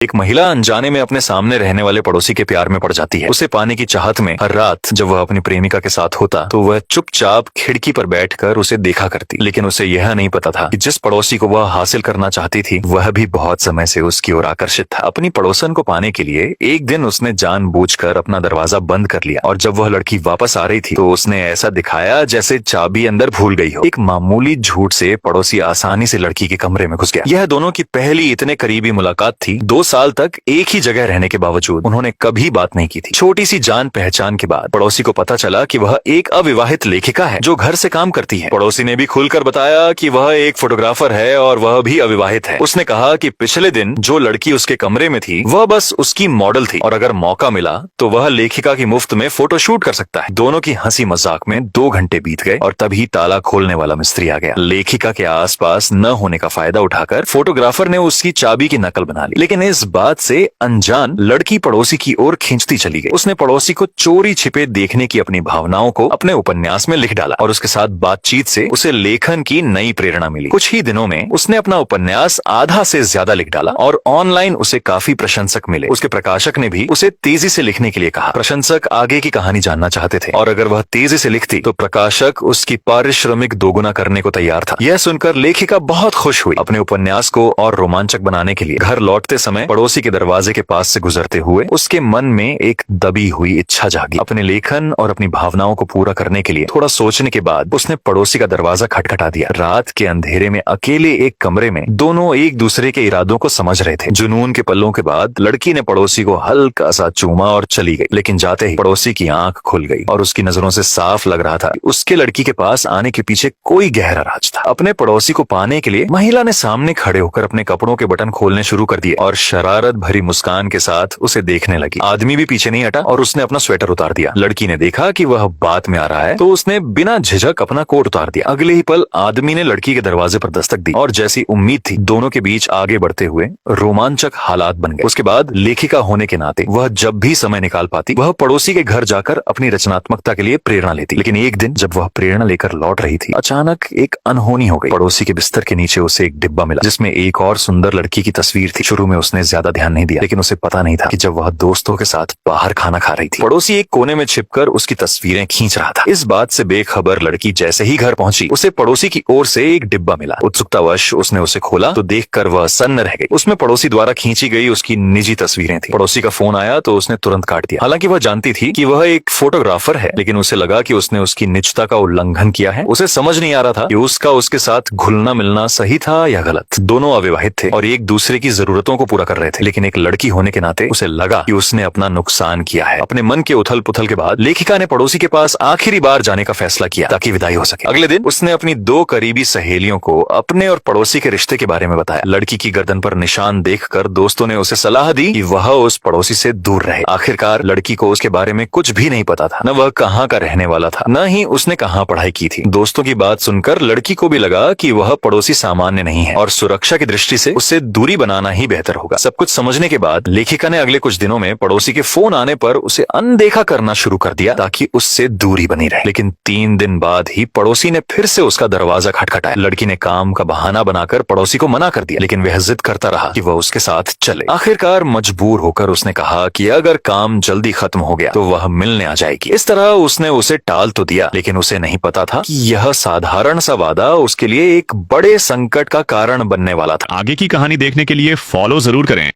एक महिला अनजाने में अपने सामने रहने वाले पड़ोसी के प्यार में पड़ जाती है। उसे पाने की चाहत में हर रात जब वह अपनी प्रेमिका के साथ होता तो वह चुपचाप खिड़की पर बैठकर उसे देखा करती। लेकिन उसे यह नहीं पता था कि जिस पड़ोसी को वह हासिल करना चाहती थी वह भी बहुत समय से उसकी ओर आकर्षित था। अपनी पड़ोसन को पाने के लिए एक दिन उसने जानबूझकर अपना दरवाजा बंद कर लिया और जब वह लड़की वापस आ रही थी तो उसने ऐसा दिखाया जैसे चाबी अंदर भूल गई हो। एक मामूली झूठ से पड़ोसी आसानी से लड़की के कमरे में घुस गया। यह दोनों की पहली इतने करीबी मुलाकात थी। 2 साल तक एक ही जगह रहने के बावजूद उन्होंने कभी बात नहीं की थी। छोटी सी जान पहचान के बाद पड़ोसी को पता चला कि वह एक अविवाहित लेखिका है जो घर से काम करती है। पड़ोसी ने भी खुलकर बताया कि वह एक फोटोग्राफर है और वह भी अविवाहित है। उसने कहा कि पिछले दिन जो लड़की उसके कमरे में थी वह बस उसकी मॉडल थी और अगर मौका मिला तो वह लेखिका की मुफ्त में फोटो शूट कर सकता है। दोनों की हंसी मजाक में 2 घंटे बीत गए और तभी ताला खोलने वाला मिस्त्री आ गया। लेखिका के आसपास न होने का फायदा उठाकर फोटोग्राफर ने उसकी चाबी की नकल बना ली। लेकिन इस बात से अनजान लड़की पड़ोसी की ओर खींचती चली गई। उसने पड़ोसी को चोरी छिपे देखने की अपनी भावनाओं को अपने उपन्यास में लिख डाला और उसके साथ बातचीत से उसे लेखन की नई प्रेरणा मिली। कुछ ही दिनों में उसने अपना उपन्यास आधा से ज्यादा लिख डाला और ऑनलाइन उसे काफी प्रशंसक मिले। उसके प्रकाशक ने भी उसे तेजी से लिखने के लिए कहा। प्रशंसक आगे की कहानी जानना चाहते थे और अगर वह तेजी से लिखती तो प्रकाशक उसकी पारिश्रमिक दोगुना करने को तैयार था। यह सुनकर लेखिका बहुत खुश हुई। अपने उपन्यास को और रोमांचक बनाने के लिए घर लौटते समय पड़ोसी के दरवाजे के पास से गुजरते हुए उसके मन में एक दबी हुई इच्छा जागी। अपने लेखन और अपनी भावनाओं को पूरा करने के लिए थोड़ा सोचने के बाद उसने पड़ोसी का दरवाजा खटखटा दिया। रात के अंधेरे में अकेले एक कमरे में दोनों एक दूसरे के इरादों को समझ रहे थे। जुनून के पलों के बाद लड़की ने पड़ोसी को हल्का सा चूमा और चली गई। लेकिन जाते ही पड़ोसी की आंख खुल गई और उसकी नजरों से साफ लग रहा था कि उसके लड़की के पास आने के पीछे कोई गहरा राज था। अपने पड़ोसी को पाने के लिए महिला ने सामने खड़े होकर अपने कपड़ों के बटन खोलने शुरू कर दिए और शरारत भरी मुस्कान के साथ उसे देखने लगी। आदमी भी पीछे नहीं हटा और उसने अपना स्वेटर उतार दिया। लड़की ने देखा कि वह बात में आ रहा है तो उसने बिना झिझक अपना कोट उतार दिया। अगले ही पल आदमी ने लड़की के दरवाजे पर दस्तक दी और जैसी उम्मीद थी दोनों के बीच आगे बढ़ते हुए रोमांचक हालात बन गए। उसके बाद लेखिका होने के नाते वह जब भी समय निकाल पाती वह पड़ोसी के घर जाकर अपनी रचनात्मकता के लिए प्रेरणा लेती। लेकिन एक दिन जब वह प्रेरणा लेकर लौट रही थी अचानक एक अनहोनी हो गई। पड़ोसी के बिस्तर के नीचे उसे एक डिब्बा मिला जिसमें एक और सुंदर लड़की की तस्वीर थी। शुरू में उसने ज्यादा ध्यान नहीं दिया लेकिन उसे पता नहीं था कि जब वह दोस्तों के साथ बाहर खाना खा रही थी पड़ोसी एक कोने में छिपकर उसकी तस्वीरें खींच रहा था। इस बात से बेखबर लड़की जैसे ही घर पहुंची उसे पड़ोसी की ओर से एक डिब्बा मिला। उत्सुकतावश उसने उसे खोला तो देखकर वह सन्न रह गई। उसमें पड़ोसी द्वारा खींची गई उसकी निजी तस्वीरें थी। पड़ोसी का फोन आया तो उसने तुरंत काट दिया। हालांकि वह जानती थी कि वह एक फोटोग्राफर है लेकिन उसे लगा कि उसने उसकी निजता का उल्लंघन किया है। उसे समझ नहीं आ रहा था कि उसका उसके साथ घुलना मिलना सही था या गलत। दोनों अविवाहित थे और एक दूसरे की जरूरतों को पूरा कर रहे थे। लेकिन एक लड़की होने के नाते उसे लगा कि उसने अपना नुकसान किया है। अपने मन के उथल पुथल के बाद लेखिका ने पड़ोसी के पास आखिरी बार जाने का फैसला किया ताकि विदाई हो सके। अगले दिन उसने अपनी 2 करीबी सहेलियों को अपने और पड़ोसी के रिश्ते के बारे में बताया। लड़की की गर्दन पर निशान देखकर दोस्तों ने उसे सलाह दी कि वह उस पड़ोसी से दूर रहे। आखिरकार लड़की को उसके बारे में कुछ भी नहीं पता था। न वह कहाँ का रहने वाला था न ही उसने कहाँ पढ़ाई की थी। दोस्तों की बात सुनकर लड़की को भी लगा कि वह पड़ोसी सामान्य नहीं है और सुरक्षा की दृष्टि से उससे दूरी बनाना ही बेहतर होगा। सब कुछ समझने के बाद लेखिका ने अगले कुछ दिनों में पड़ोसी के फोन आने पर उसे अनदेखा करना शुरू कर दिया ताकि उससे दूरी बनी रहे। लेकिन 3 दिन बाद ही पड़ोसी ने फिर से उसका दरवाजा खटखटाया। लड़की ने काम का बहाना बनाकर पड़ोसी को मना कर दिया लेकिन वह जिद करता रहा कि वह उसके साथ चले। आखिरकार मजबूर होकर उसने कहा कि अगर काम जल्दी खत्म हो गया तो वह मिलने आ जाएगी। इस तरह उसने उसे टाल तो दिया लेकिन उसे नहीं पता था कि यह साधारण सा वादा उसके लिए एक बड़े संकट का कारण बनने वाला था। आगे की कहानी देखने के लिए फॉलो जरूर करें।